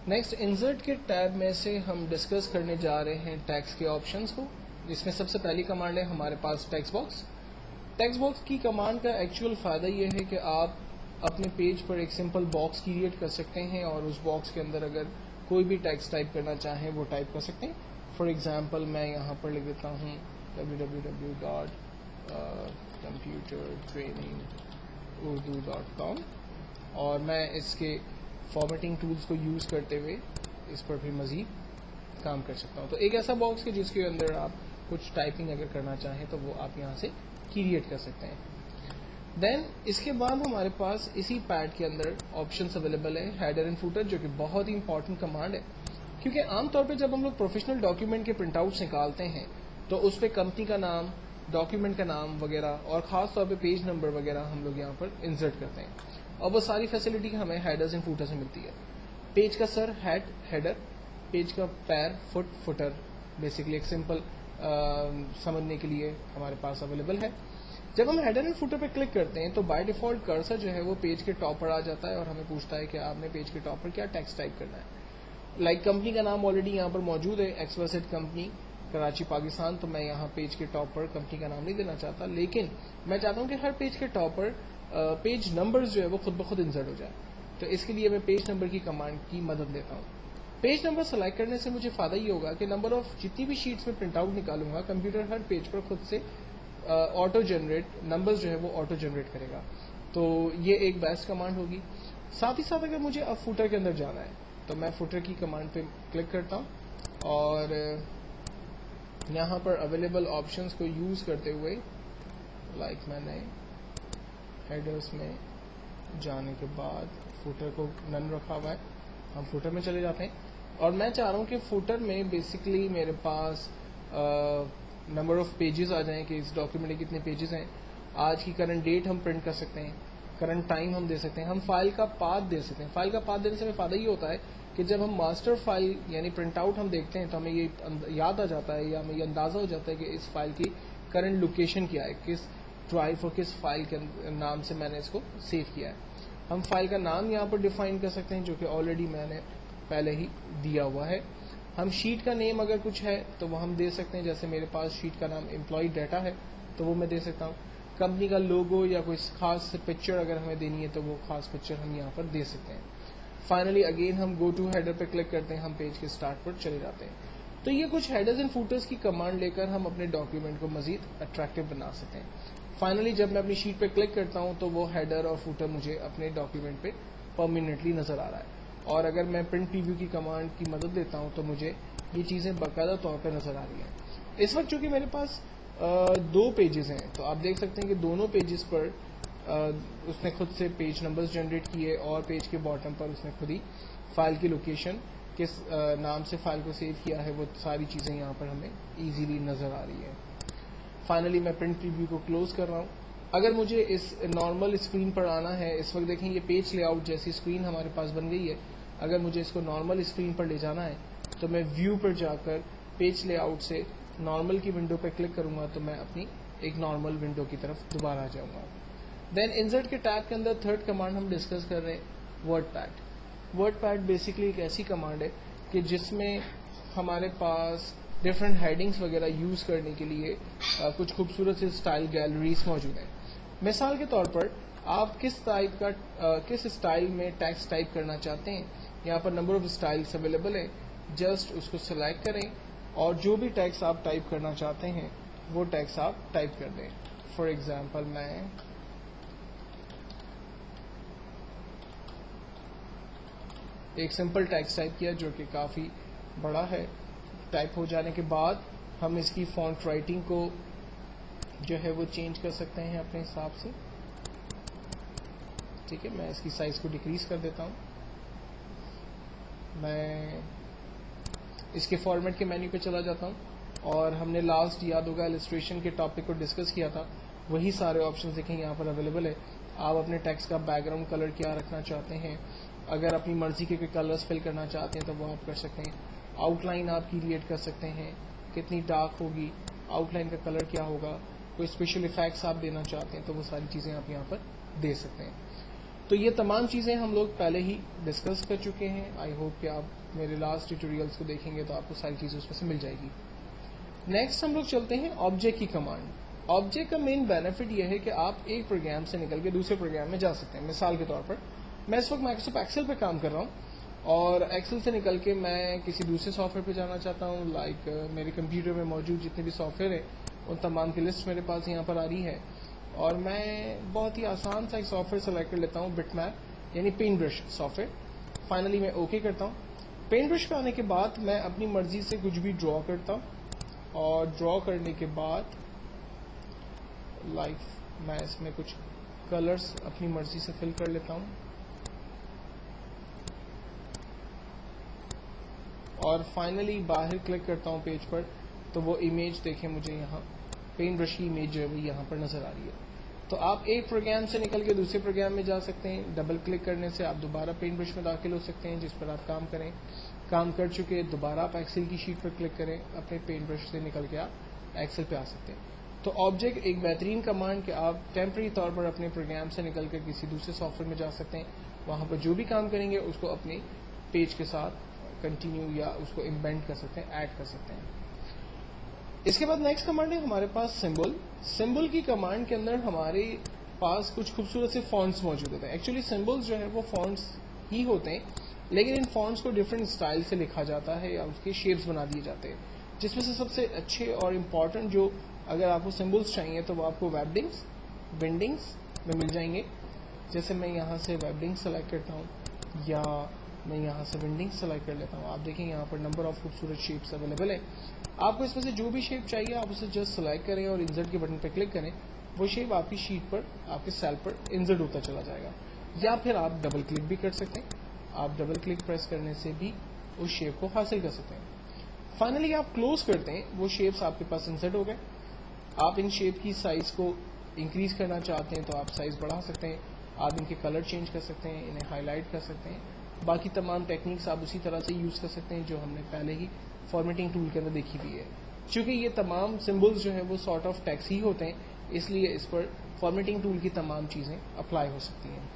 Next insert کے tab میں سے ہم ڈسکس کرنے جا رہے ہیں ٹیکسٹ کے آپشنس کو، جس میں سب سے پہلی کمانڈ ہے ہمارے پاس ٹیکسٹ باکس. ٹیکسٹ باکس کی کمانڈ کا ایکچوئل فائدہ یہ ہے کہ آپ اپنے پیج پر ایک سمپل باکس کریٹ کر سکتے ہیں اور اس باکس کے اندر اگر کوئی بھی ٹیکسٹ ٹائپ کرنا چاہیں وہ ٹائپ کر سکتے ہیں. فار ایگزامپل میں یہاں پر لکھ دیتا ہوں www.computertrainingurdu.com اور میں اس کے فارمیٹنگ ٹولز کو یوز کرتے ہوئے اس پر بھی مزید کام کر سکتا ہوں. تو ایک ایسا باکس ہے جس کے اندر آپ کچھ ٹائپنگ اگر کرنا چاہیں تو وہ آپ یہاں سے کریٹ کر سکتے ہیں. دین اس کے بعد ہمارے پاس اسی پیڈ کے اندر آپشنس اویلیبل ہے ہیڈر اینڈ فوٹر، جو کہ بہت ہی امپورٹنٹ کمانڈ ہے، کیونکہ عام طور پہ جب ہم لوگ پروفیشنل ڈاکیومنٹ کے پرنٹ آؤٹس نکالتے ہیں تو اس پہ کمپنی کا نام، ڈاکیومنٹ کا نام وغیرہ اور خاص طور پہ پیج نمبر وغیرہ ہم لوگ یہاں پر انسرٹ کرتے ہیں، اور وہ ساری فیسلٹی ہمیں ہیڈرز اینڈ فوٹر سے ملتی ہے. پیج کا سر ہیڈر، پیج کا پیر فوٹر، بیسکلی ایک سمپل سمجھنے کے لیے ہمارے پاس اویلیبل ہے. جب ہم ہیڈر اینڈ فوٹر پہ کلک کرتے ہیں تو بائی ڈیفالٹ کرسر جو ہے وہ پیج کے ٹاپ پر آ جاتا ہے اور ہمیں پوچھتا ہے کہ آپ نے پیج کے ٹاپ پر کیا ٹیکسٹ ٹائپ کرنا ہے. لائک کمپنی کا نام آلریڈی یہاں پر موجود ہے، XYZ کمپنی کراچی پاکستان، تو میں یہاں پیج کے ٹاپ پر کمپنی کا نام نہیں دینا چاہتا، لیکن میں چاہتا ہوں کہ ہر پیج کے ٹاپ پر پیج نمبر جو ہے وہ خود بخود انسرٹ ہو جائے. تو اس کے لیے میں پیج نمبر کی کمانڈ کی مدد لیتا ہوں. پیج نمبر سلیکٹ کرنے سے مجھے فائدہ یہ ہوگا کہ نمبر آف جتنی بھی شیٹس میں پرنٹ آؤٹ نکالوں گا، کمپیوٹر ہر پیج پر خود سے آٹو جنریٹ نمبرز جو ہے وہ آٹو جنریٹ کرے گا. تو یہ ایک بیسٹ کمانڈ ہوگی. ساتھ ہی ساتھ اگر مجھے اب فوٹر کے اندر جانا ہے تو میں فوٹر کی کمانڈ پہ کلک کرتا ہوں اور یہاں پر اویلیبل آپشنس کو یوز کرتے ہوئے، لائک میں نے ہیڈرس میں جانے کے بعد فوٹر کو نن رکھا ہوا ہے، ہم فوٹر میں چلے جاتے ہیں اور میں چاہ رہا ہوں کہ فوٹر میں بیسکلی میرے پاس نمبر آف پیجز آ جائیں کہ اس ڈاکیومنٹ کے کتنے پیجز ہیں، آج کی کرنٹ ڈیٹ ہم پرنٹ کر سکتے ہیں، کرنٹ ٹائم ہم دے سکتے ہیں، ہم فائل کا پاتھ دے سکتے ہیں. فائل کا پاتھ دینے سے ہمیں فائدہ یہ ہوتا ہے کہ جب ہم ماسٹر فائل یعنی پرنٹ آؤٹ ہم دیکھتے ہیں تو ہمیں یہ یاد آ جاتا ہے یا ہمیں یہ اندازہ ہو جاتا ہے کہ اس فائل کی کرنٹ لوکیشن کیا ہے، کس ڈرائیو اور کس فائل کے نام سے میں نے اس کو سیو کیا ہے. ہم فائل کا نام یہاں پر ڈیفائن کر سکتے ہیں جو کہ آلریڈی میں نے پہلے ہی دیا ہوا ہے. ہم شیٹ کا نیم اگر کچھ ہے تو وہ ہم دے سکتے ہیں، جیسے میرے پاس شیٹ کا نام امپلائی ڈیٹا ہے تو وہ میں دے سکتا ہوں. کمپنی کا لوگو یا کوئی خاص پکچر اگر ہمیں دینی ہے تو وہ خاص پکچر ہم یہاں پر دے سکتے ہیں. فائنلی اگین ہم گو ٹو ہیڈر پہ کلک کرتے ہیں، ہم پیج کے اسٹارٹ پر چلے جاتے ہیں. تو یہ کچھ ہیڈرز اینڈ فوٹرز کی کمانڈ لے کر ہم اپنے ڈاکیومنٹ کو مزید اٹریکٹیو بنا سکتے ہیں. فائنلی جب میں اپنی شیٹ پہ کلک کرتا ہوں تو وہ ہیڈر اور فوٹر مجھے اپنے ڈاکیومنٹ پہ پرماننٹلی نظر آ رہا ہے. اور اگر میں پرنٹ پریویو کی کمانڈ کی مدد لیتا ہوں تو مجھے یہ چیزیں باقاعدہ طور پر نظر آ رہی ہیں. اس وقت چونکہ میرے پاس دو پیجز ہیں تو آپ دیکھ سکتے ہیں کہ دونوں پیجز پر اس نے خود سے پیج نمبرز جنریٹ کیے اور پیج کے باٹم پر اس نے خود ہی فائل کی لوکیشن، کس نام سے فائل کو سیو کیا ہے، وہ ساری چیزیں یہاں پر ہمیں ایزیلی نظر آ رہی ہیں. فائنلی میں پرنٹ پریویو کو کلوز کر رہا ہوں. اگر مجھے اس نارمل اسکرین پر آنا ہے، اس وقت دیکھیں یہ پیج لے آؤٹ جیسی اسکرین ہمارے پاس بن گئی ہے. اگر مجھے اس کو نارمل اسکرین پر لے جانا ہے تو میں ویو پر جا کر پیج لے آؤٹ سے نارمل کی ونڈو پہ کلک کروں گا تو میں اپنی ایک نارمل ونڈو کی طرف دوبارہ آ جاؤں گا. دین انسرٹ کے ٹیب کے اندر تھرڈ کمانڈ ہم ڈسکس کر رہے ہیں word pad. Word pad basically ایک ایسی کمانڈ ہے کہ جس میں ہمارے پاس ڈفرینٹ ہیڈنگس وغیرہ یوز کرنے کے لیے کچھ خوبصورت سی اسٹائل گیلریز موجود ہیں. مثال کے طور پر آپ کس اسٹائل میں ٹیکسٹ ٹائپ کرنا چاہتے ہیں، یہاں پر نمبر آف اسٹائلس اویلیبل ہے. جسٹ اس کو سلیکٹ کریں اور جو بھی ٹیکسٹ آپ ٹائپ کرنا چاہتے ہیں وہ ٹیکسٹ آپ ٹائپ کر دیں. فار ایگزامپل میں ایک سمپل ٹیکسٹ ٹائپ کیا جو کہ کافی بڑا ہے. ٹائپ ہو جانے کے بعد ہم اس کی فونٹ رائٹنگ کو جو ہے وہ چینج کر سکتے ہیں اپنے حساب سے. ٹھیک ہے، میں اس کی سائز کو ڈیکریز کر دیتا ہوں. میں اس کے فارمیٹ کے مینیو پہ چلا جاتا ہوں اور ہم نے لاسٹ یاد ہوگا السٹریشن کے ٹاپک کو ڈسکس کیا تھا، وہی سارے آپشنز دیکھیں یہاں پر اویلیبل ہے. آپ اپنے ٹیکسٹ کا بیک گراؤنڈ کلر کیا رکھنا چاہتے ہیں، اگر اپنی مرضی کے کوئی کلرز فل کرنا چاہتے ہیں تو وہ آپ کر سکتے ہیں. آؤٹ لائن آپ کریٹ کر سکتے ہیں، کتنی ڈارک ہوگی، آؤٹ لائن کا کلر کیا ہوگا، کوئی اسپیشل افیکٹس آپ دینا چاہتے ہیں تو وہ ساری چیزیں آپ یہاں پر دے سکتے ہیں. تو یہ تمام چیزیں ہم لوگ پہلے ہی ڈسکس کر چکے ہیں. آئی ہوپ کہ آپ میرے لاسٹ ٹیوٹوریلس کو دیکھیں گے تو آپ کو ساری چیزیں اس میں سے مل جائے گی. نیکسٹ ہم لوگ چلتے ہیں آبجیکٹ کی کمانڈ. آبجیکٹ کا مین بینیفٹ یہ ہے کہ آپ ایک پروگرام سے نکل کے دوسرے پروگرام میں جا سکتے ہیں. مثال کے طور پر میں اس وقت مائکروسافٹ ایکسل پہ کام کر رہا ہوں اور ایکسل سے نکل کے میں کسی دوسرے سافٹ ویئر پہ جانا چاہتا ہوں. لائک میرے کمپیوٹر میں موجود جتنے بھی سافٹ ویئر ہیں ان تمام کی لسٹ میرے پاس یہاں پر آ رہی ہے, اور میں بہت ہی آسان سا ایک سافٹ ویئر سلیکٹ کر لیتا ہوں, بٹ میپ یعنی paint brush software. Finally میں اوکے کرتا ہوں. پینٹ برش پہ آنے کے بعد میں اپنی مرضی سے کچھ بھی ڈرا کرتا ہوں, اور ڈرا کرنے کے بعد میں اس میں کچھ کلرز اپنی مرضی سے فل کر لیتا ہوں, اور فائنلی باہر کلک کرتا ہوں پیج پر تو وہ امیج دیکھیں مجھے یہاں پینٹ برش کی امیج جو ہے وہ یہاں پر نظر آ رہی ہے. تو آپ ایک پروگرام سے نکل کے دوسرے پروگرام میں جا سکتے ہیں. ڈبل کلک کرنے سے آپ دوبارہ پینٹ برش میں داخل ہو سکتے ہیں جس پر آپ کام کریں. کام کر چکے دوبارہ آپ ایکسل کی شیٹ پر کلک کریں, اپنے پینٹ برش سے نکل کے آپ ایکسل پہ آ سکتے ہیں. تو آبجیکٹ ایک بہترین کمانڈ کہ آپ ٹیمپرری طور پر اپنے پروگرام سے نکل کر کسی دوسرے سافٹ ویئر میں جا سکتے ہیں. وہاں پر جو بھی کام کریں گے اس کو اپنے پیج کے ساتھ کنٹینیو یا اس کو امبینڈ کر سکتے ہیں, ایڈ کر سکتے ہیں. اس کے بعد نیکسٹ کمانڈ ہے ہمارے پاس سمبل. سمبل کی کمانڈ کے اندر ہمارے پاس کچھ خوبصورت سے فونٹس موجود ہوتے ہیں. ایکچولی سمبلز جو ہے وہ فونٹس ہی ہوتے ہیں, لیکن ان فونٹس کو ڈفرینٹ اسٹائل سے لکھا جاتا ہے یا اس کے شیپس بنا دیے جاتے ہیں, جس میں سے سب سے اچھے اور امپورٹنٹ جو اگر آپ کو سمبلس چاہیے تو وہ آپ کو ویبڈنگس بینڈنگس میں مل جائیں گے. جیسے میں یہاں سے ویبڈنگ سلیکٹ کرتا ہوں یا میں یہاں سے بینڈنگ سلیکٹ کر لیتا ہوں. آپ دیکھیں یہاں پر نمبر آف خوبصورت شیپس اویلیبل ہیں. آپ کو اس میں سے جو بھی شیپ چاہیے آپ اسے جسٹ سلیکٹ کریں اور انسرٹ کے بٹن پہ کلک کریں. وہ شیپ آپ کی شیٹ پر آپ کے سیل پر انسرٹ ہوتا چلا جائے گا. یا پھر آپ ڈبل کلک بھی کر سکتے ہیں. آپ ڈبل کلک پریس کرنے سے بھی اس شیپ کو حاصل کر سکتے ہیں. فائنلی آپ کلوز کرتے ہیں, وہ شیپس آپ کے پاس انسرٹ ہو گئے. آپ ان شیپ کی سائز کو انکریز کرنا چاہتے ہیں تو آپ سائز بڑھا سکتے ہیں. آپ ان کے کلر چینج کر سکتے ہیں, انہیں ہائی لائٹ کر سکتے ہیں. باقی تمام ٹیکنیکس آپ اسی طرح سے یوز کر سکتے ہیں جو ہم نے پہلے ہی فارمیٹنگ ٹول کے اندر دیکھی ہوئی ہے. چونکہ یہ تمام سمبلز جو ہیں وہ سارٹ آف ٹیکس ہی ہوتے ہیں, اس لیے اس پر فارمیٹنگ ٹول کی تمام چیزیں اپلائی ہو سکتی ہیں.